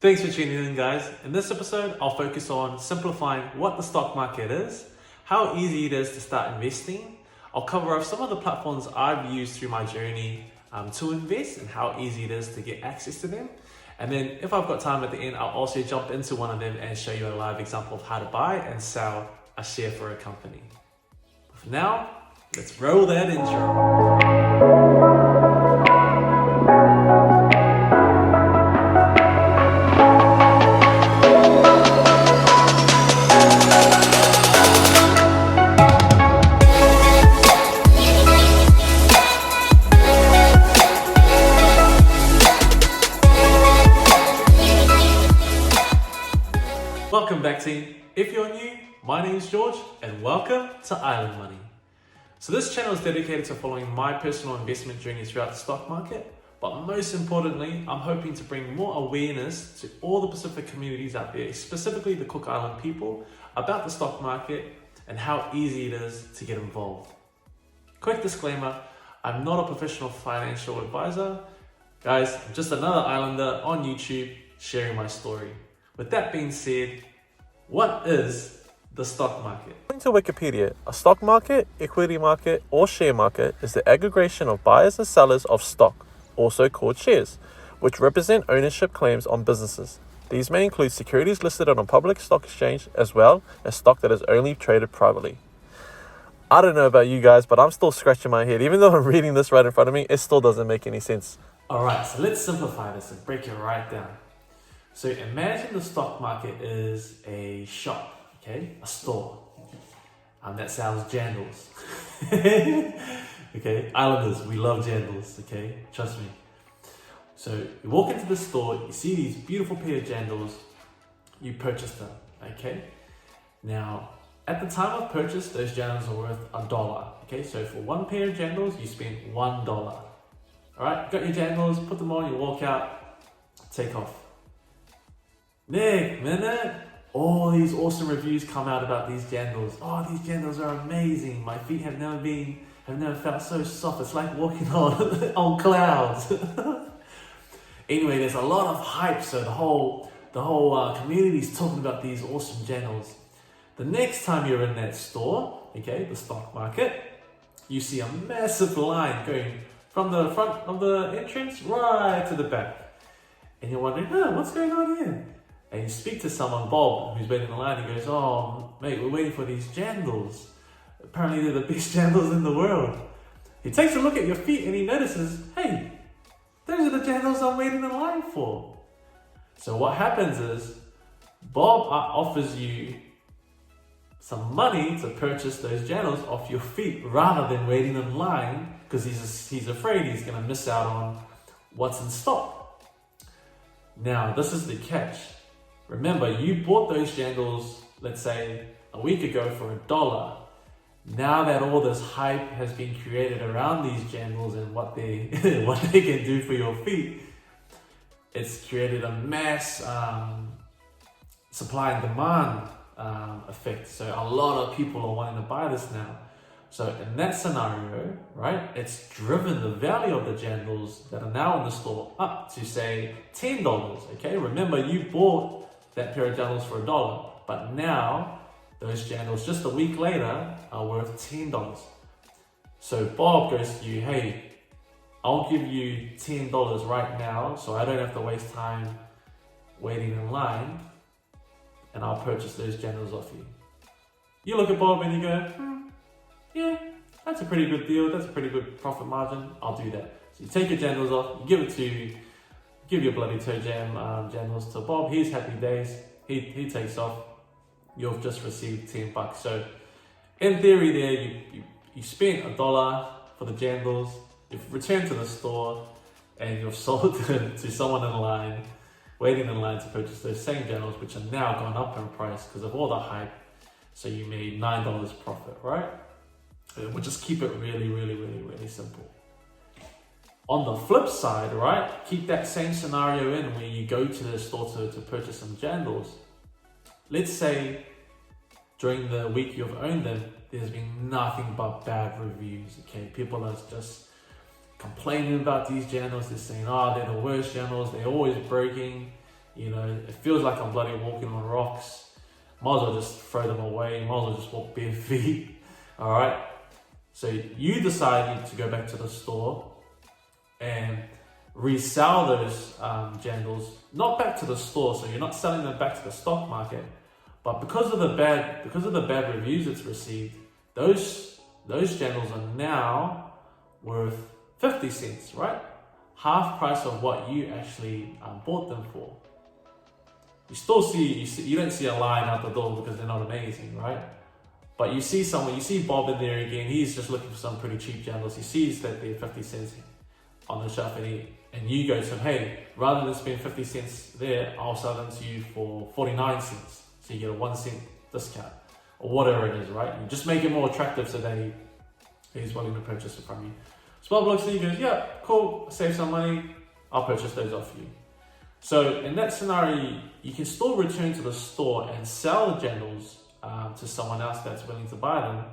Thanks for tuning in, guys. In this episode, I'll focus on simplifying what the stock market is, how easy it is to start investing. I'll cover off some of the platforms I've used through my journey to invest and how easy it is to get access to them. And then if I've got time at the end, I'll also jump into one of them and show you a live example of how to buy and sell a share for a company. For now, let's roll that intro. Welcome back, team. If you're new, my name is George and welcome to Island Money. So this channel is dedicated to following my personal investment journey throughout the stock market, but most importantly, I'm hoping to bring more awareness to all the Pacific communities out there, specifically the Cook Island people, about the stock market and how easy it is to get involved. Quick disclaimer, I'm not a professional financial advisor. Guys, I'm just another islander on YouTube sharing my story. With that being said, what is the stock market? According to Wikipedia, a stock market, equity market, or share market is the aggregation of buyers and sellers of stock, also called shares, which represent ownership claims on businesses. These may include securities listed on a public stock exchange as well as stock that is only traded privately. I don't know about you guys, but I'm still scratching my head. Even though I'm reading this right in front of me, it still doesn't make any sense. Alright, so let's simplify this and break it right down. So imagine the stock market is a shop, okay? A store. That sounds jandals. Okay, Islanders, we love jandals, okay? Trust me. So you walk into the store, you see these beautiful pair of jandals, you purchase them, okay? Now, at the time of purchase, those jandals are worth $1, okay? So for one pair of jandals, you spend $1. All right, got your jandals, put them on, you walk out, take off. Minute, all these awesome reviews come out about these jandals. Oh, these jandals are amazing. My feet have never felt so soft. It's like walking on clouds. Anyway, there's a lot of hype, so the whole community's talking about these awesome jandals. The next time you're in that store, okay, the stock market, you see a massive line going from the front of the entrance right to the back. And you're wondering, what's going on here? And you speak to someone, Bob, who's waiting in the line. He goes, "Oh, mate, we're waiting for these jandals. Apparently they're the best jandals in the world." He takes a look at your feet and he notices, hey, those are the jandals I'm waiting in line for. So what happens is, Bob offers you some money to purchase those jandals off your feet rather than waiting in line because he's afraid he's going to miss out on what's in stock. Now, this is the catch. Remember, you bought those jandals, let's say, a week ago for $1. Now that all this hype has been created around these jandals and what they can do for your feet, it's created a mass supply and demand effect. So a lot of people are wanting to buy this now. So in that scenario, right, it's driven the value of the jandals that are now in the store up to, say, $10, okay? Remember, you bought that pair of jandals for $1, but now those jandals just a week later are worth $10. So Bob goes to you, hey, I'll give you $10 right now so I don't have to waste time waiting in line, and I'll purchase those jandals off you. You look at Bob and you go, yeah, that's a pretty good deal, that's a pretty good profit margin, I'll do that. So you take your jandals off, you give your bloody toe jam jandals to Bob. He's happy days. He takes off. You've just received $10. So in theory there, you spent $1 for the jandals, you've returned to the store, and you've sold them to someone in line, waiting in line to purchase those same jandals, which are now gone up in price because of all the hype. So you made $9 profit, right? We'll just keep it really, really, really, really simple. On the flip side, right, keep that same scenario in where you go to the store to purchase some jandals. Let's say during the week you've owned them, there's been nothing but bad reviews, okay? People are just complaining about these jandals. They're saying, they're the worst jandals, they're always breaking. You know, it feels like I'm bloody walking on rocks. Might as well just throw them away. Might as well just walk bare feet. All right. So you decide to go back to the store and resell those jandals, not back to the store. So you're not selling them back to the stock market, but because of the bad reviews it's received, those jandals are now worth 50 cents, right? Half price of what you actually bought them for. You still you don't see a line out the door because they're not amazing, right? But you see Bob in there again, he's just looking for some pretty cheap jandals. He sees that they're 50 cents on the shelf and you go to him, hey, rather than spend 50 cents there, I'll sell them to you for 49 cents. So you get a 1 cent discount or whatever it is, right? You just make it more attractive so that he's willing to purchase it from you. So Bob looks at you and goes, yeah, cool, save some money, I'll purchase those off you. So in that scenario, you can still return to the store and sell the jandals to someone else that's willing to buy them.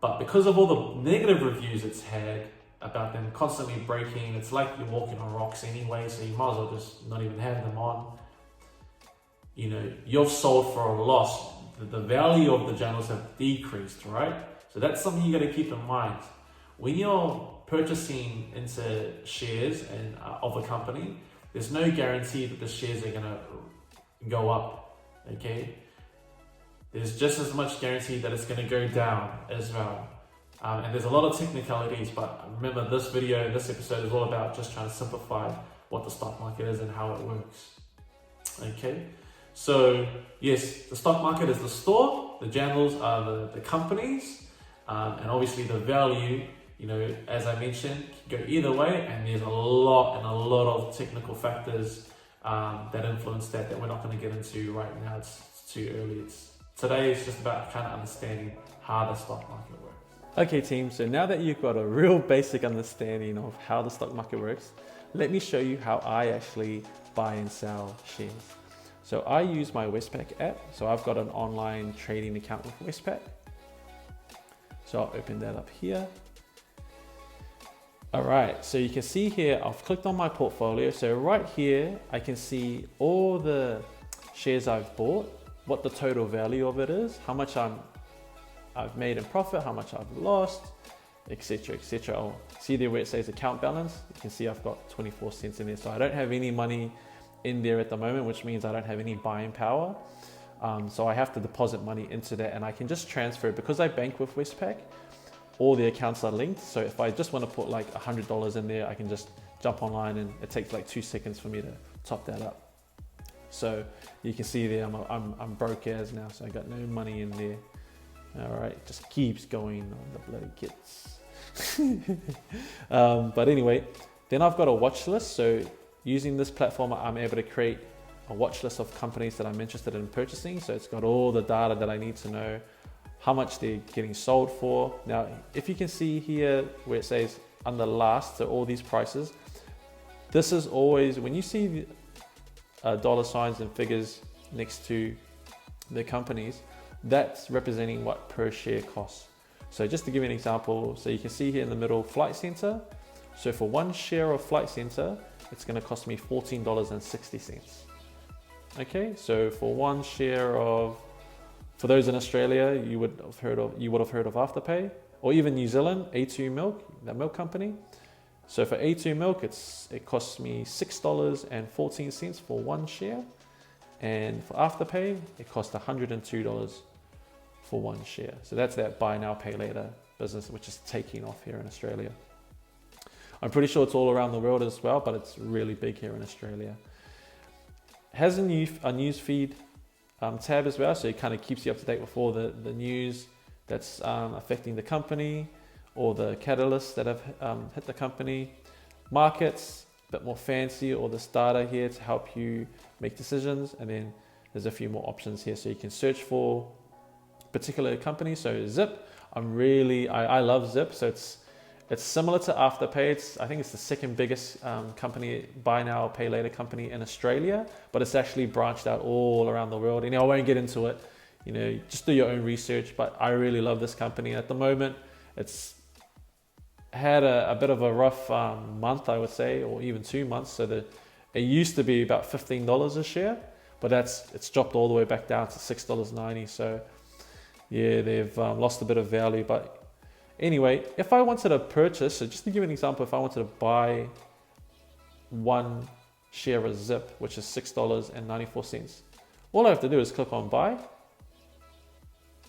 But because of all the negative reviews it's had about them constantly breaking, it's like you're walking on rocks anyway, so you might as well just not even have them on. You know, you've sold for a loss. The value of the jandals have decreased, right? So that's something you got to keep in mind. When you're purchasing into shares of a company, there's no guarantee that the shares are going to go up, okay? There's just as much guarantee that it's going to go down as well. And there's a lot of technicalities, but remember this episode is all about just trying to simplify what the stock market is and how it works, okay? So yes, the stock market is the store, the jandals are the companies, and obviously the value, you know, as I mentioned, can go either way, and there's a lot of technical factors that influence that we're not going to get into right now. It's too early. Today is just about kind of understanding how the stock market works. Okay team, so now that you've got a real basic understanding of how the stock market works, let me show you how I actually buy and sell shares. So I use my Westpac app. So I've got an online trading account with Westpac. So I'll open that up here. All right, so you can see here, I've clicked on my portfolio. So right here, I can see all the shares I've bought, what the total value of it is, how much I've made in profit, how much I've lost, etc., etc. I'll see there where it says account balance. You can see I've got 24 cents in there. So I don't have any money in there at the moment, which means I don't have any buying power. So I have to deposit money into that, and I can just transfer it because I bank with Westpac. All the accounts are linked. So if I just want to put like $100 in there, I can just jump online and it takes like 2 seconds for me to top that up. So you can see there, I'm broke as now, so I got no money in there. All right, just keeps going on the bloody kits. But anyway, then I've got a watch list. So using this platform, I'm able to create a watch list of companies that I'm interested in purchasing. So it's got all the data that I need to know, how much they're getting sold for. Now, if you can see here where it says under last, so all these prices, this is always, when you see dollar signs and figures next to the companies, that's representing what per share costs. So just to give you an example, so you can see here in the middle, Flight Centre. So for 1 share of Flight Centre, it's going to cost me $14.60. Okay, so for 1 share of, for those in Australia, you would have heard of Afterpay, or even New Zealand, A2 Milk, that milk company. So for A2 Milk, it costs me $6.14 for 1 share, and for Afterpay, it costs $102 for 1 share. So that's that buy now, pay later business, which is taking off here in Australia. I'm pretty sure it's all around the world as well, but it's really big here in Australia. It has a news feed tab as well, so it kind of keeps you up to date with all the news that's affecting the company or the catalysts that have hit the company. Markets, a bit more fancy, or this data here to help you make decisions, and then there's a few more options here, so you can search for particular companies. So Zip, I love Zip. So it's similar to Afterpay. I think it's the second biggest company, buy now, pay later company in Australia, but it's actually branched out all around the world. And I won't get into it, just do your own research, but I really love this company. At the moment, it's had a bit of a rough month, I would say, or even 2 months. So It used to be about $15 a share, but it's dropped all the way back down to $6.90. So yeah, they've lost a bit of value. But anyway, if I wanted to purchase, so just to give you an example, if I wanted to buy one share of Zip, which is $6.94, all I have to do is click on buy,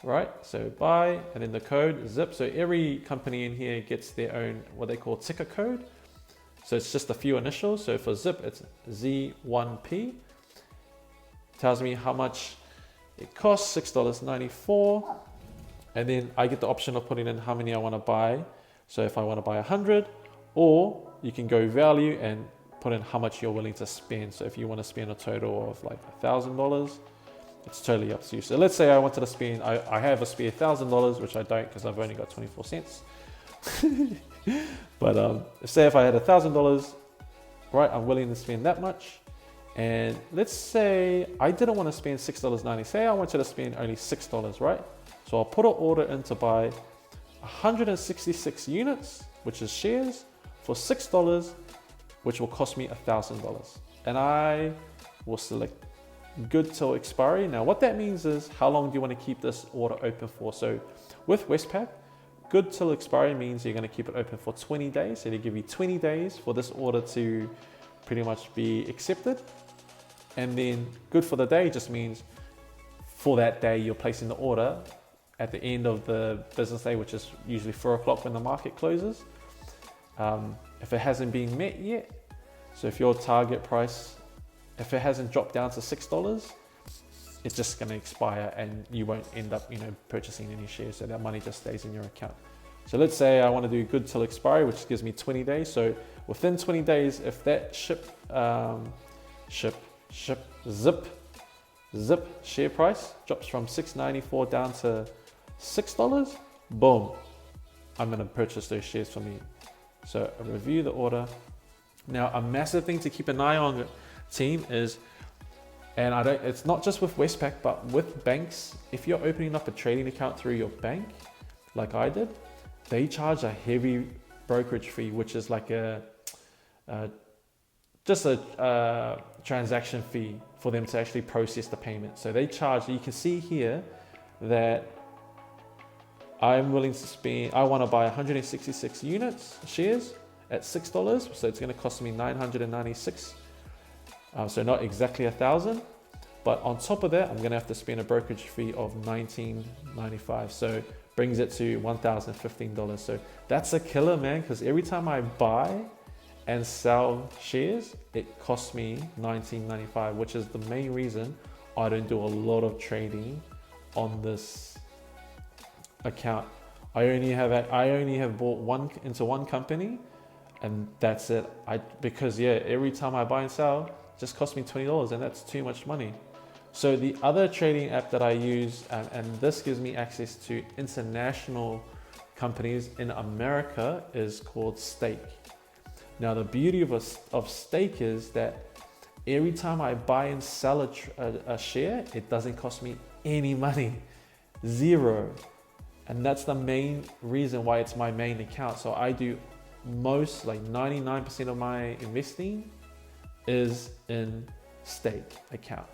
right? So buy, and then the code Zip. So every company in here gets their own, what they call ticker code. So it's just a few initials. So for Zip, it's Z1P. Tells me how much it costs, $6.94. And then I get the option of putting in how many I want to buy. So if I want to buy 100, or you can go value and put in how much you're willing to spend. So if you want to spend a total of like $1,000, it's totally up to you. So let's say I wanted to spend, I have a spare $1,000, which I don't because I've only got 24 cents. But say if I had $1,000, right, I'm willing to spend that much. And let's say I didn't want to spend $6.90. Say I wanted to spend only $6, right? So I'll put an order in to buy 166 units, which is shares, for $6, which will cost me $1,000. And I will select good till expiry. Now what that means is how long do you want to keep this order open for? So with Westpac, good till expiry means you're going to keep it open for 20 days. So they give you 20 days for this order to pretty much be accepted. And then good for the day just means for that day you're placing the order at the end of the business day, which is usually 4 o'clock when the market closes. If it hasn't been met yet, so if your target price, if it hasn't dropped down to $6, it's just going to expire and you won't end up, purchasing any shares. So that money just stays in your account. So let's say I want to do good till expiry, which gives me 20 days. So within 20 days, if that Zip share price drops from $6.94 down to $6, boom, I'm going to purchase those shares for me. So I review the order. Now a massive thing to keep an eye on, team, is, and it's not just with Westpac, but with banks, if you're opening up a trading account through your bank, like I did, they charge a heavy brokerage fee, which is like just a transaction fee for them to actually process the payment. So they charge, you can see here that I'm willing to spend, I want to buy 166 units, shares at $6. So it's going to cost me $996. So not exactly 1,000, but on top of that, I'm going to have to spend a brokerage fee of $19.95. So brings it to $1,015. So that's a killer, man, because every time I buy and sell shares, it costs me $19.95, which is the main reason I don't do a lot of trading on this account. I only have bought into one company, and that's it. Because every time I buy and sell, it just costs me $20, and that's too much money. So the other trading app that I use, and this gives me access to international companies in America, is called Stake. Now the beauty of Stake is that every time I buy and sell a share, it doesn't cost me any money, zero. And that's the main reason why it's my main account. So I do most, like 99% of my investing is in Stake account.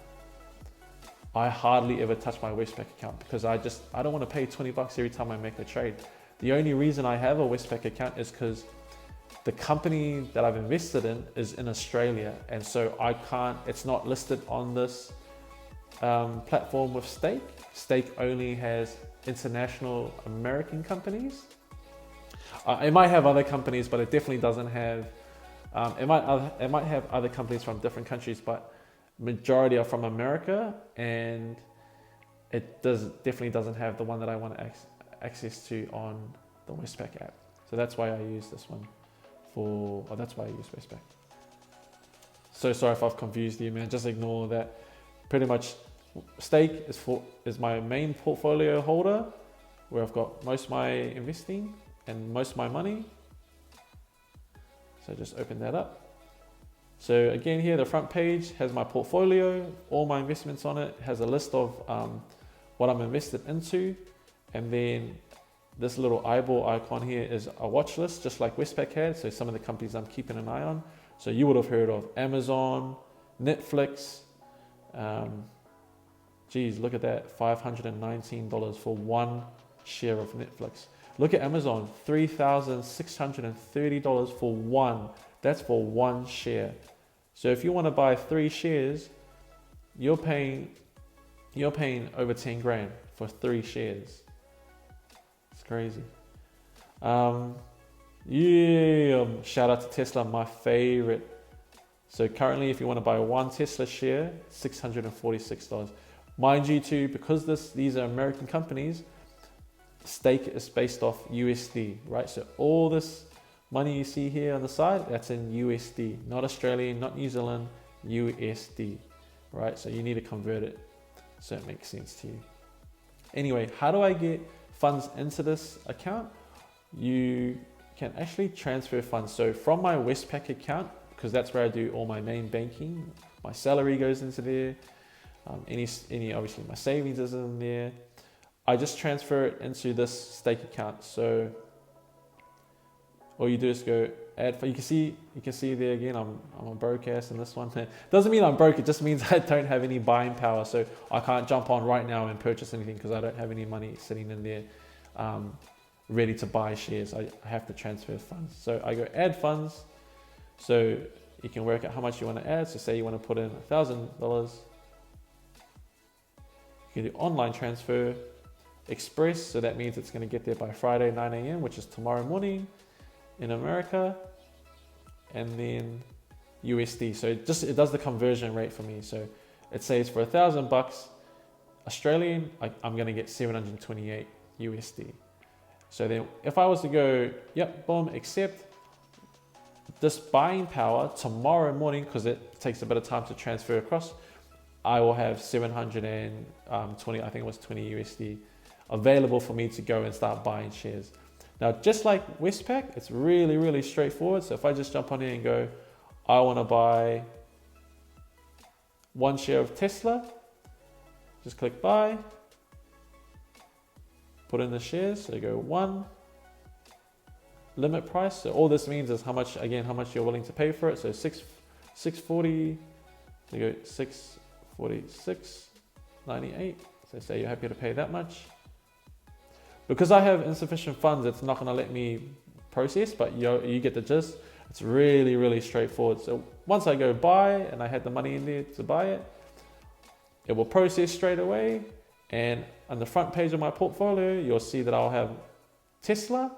I hardly ever touch my Westpac account because I don't want to pay $20 every time I make a trade. The only reason I have a Westpac account is because the company that I've invested in is in Australia, and so it's not listed on this platform with Stake. Stake only has international American companies. It might have other companies, but it definitely doesn't have, it might have other companies from different countries, but majority are from America, and it definitely doesn't have the one that I want access to on the Westpac app. So that's why I use this one. That's why I use Westpac. So sorry if I've confused you, man. Just ignore that. Pretty much, Stake is my main portfolio holder, where I've got most of my investing and most of my money. So just open that up. So again, here the front page has my portfolio, all my investments on it. It has a list of what I'm invested into, and then this little eyeball icon here is a watch list, just like Westpac had. So some of the companies I'm keeping an eye on. So you would have heard of Amazon, Netflix. Geez, look at that, $519 for one share of Netflix. Look at Amazon, $3,630 for one. That's for one share. So if you want to buy 3 shares, you're paying over 10 grand for 3 shares. It's crazy. Shout out to Tesla, my favorite. So currently, if you want to buy one Tesla share, $646. Mind you too, because these are American companies, stake is based off USD, right? So all this money you see here on the side, that's in USD, not Australian, not New Zealand, USD, right? So you need to convert it so it makes sense to you. Anyway, how do I get funds into this account? You can actually transfer funds. So from my Westpac account, because that's where I do all my main banking, my salary goes into there. Any obviously my savings is in there. I just transfer it into this stake account. So all you do is go add. You can see there again. I'm a broke ass in this one. Doesn't mean I'm broke. It just means I don't have any buying power. So I can't jump on right now and purchase anything because I don't have any money sitting in there, ready to buy shares. I have to transfer funds. So I go add funds. So you can work out how much you want to add. So say you want to put in $1,000. You can do online transfer, express, so that means it's going to get there by Friday 9 a.m., which is tomorrow morning in America, and then USD. So it does the conversion rate for me. So it says for $1,000 Australian, I'm going to get 728 USD. So then if I was to go, yep, boom, accept, this buying power tomorrow morning, because it takes a bit of time to transfer across, I will have 720, I think it was 20 USD available for me to go and start buying shares. Now, just like Westpac, it's really, really straightforward. So if I just jump on here and go, I want to buy 1 share of Tesla, just click buy, put in the shares, so go 1, limit price. So all this means is how much you're willing to pay for it. So 640, you go 646.98. So say you're happy to pay that much. Because I have insufficient funds, it's not going to let me process, but you get the gist. It's really, really straightforward. So once I go buy and I had the money in there to buy it, it will process straight away. And on the front page of my portfolio, you'll see that I'll have Tesla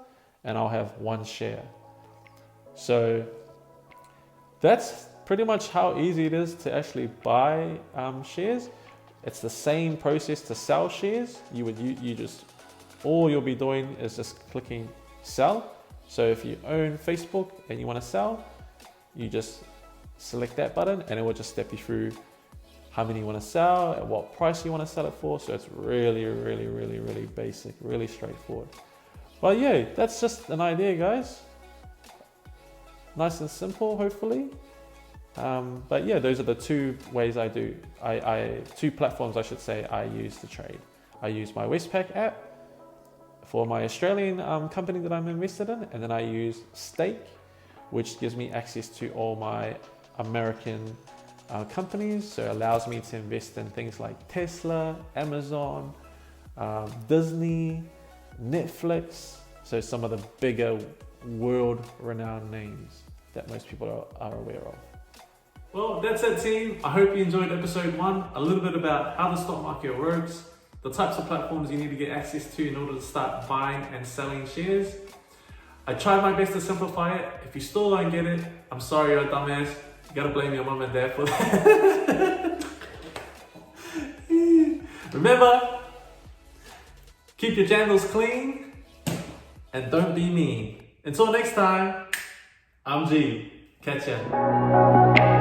and I'll have 1 share. So that's pretty much how easy it is to actually buy shares. It's the same process to sell shares. All you'll be doing is just clicking sell. So if you own Facebook and you want to sell, you just select that button and it will just step you through how many you want to sell, at what price you want to sell it for. So it's really, really, really, really basic, really straightforward. But yeah, that's just an idea, guys. Nice and simple, hopefully. But yeah, those are the 2 ways I do. 2 platforms, I should say, I use to trade. I use my Westpac app for my Australian company that I'm invested in, and then I use Stake, which gives me access to all my American companies. So it allows me to invest in things like Tesla, Amazon, Disney, Netflix. So some of the bigger world-renowned names that most people are aware of. Well, that's it, team. I hope you enjoyed episode 1, a little bit about how the stock market works, the types of platforms you need to get access to in order to start buying and selling shares. I tried my best to simplify it. If you still don't get it, I'm sorry, you're a dumbass. You gotta blame your mom and dad for that. Remember, keep your jandals clean and don't be mean. Until next time, I'm G. Catch ya.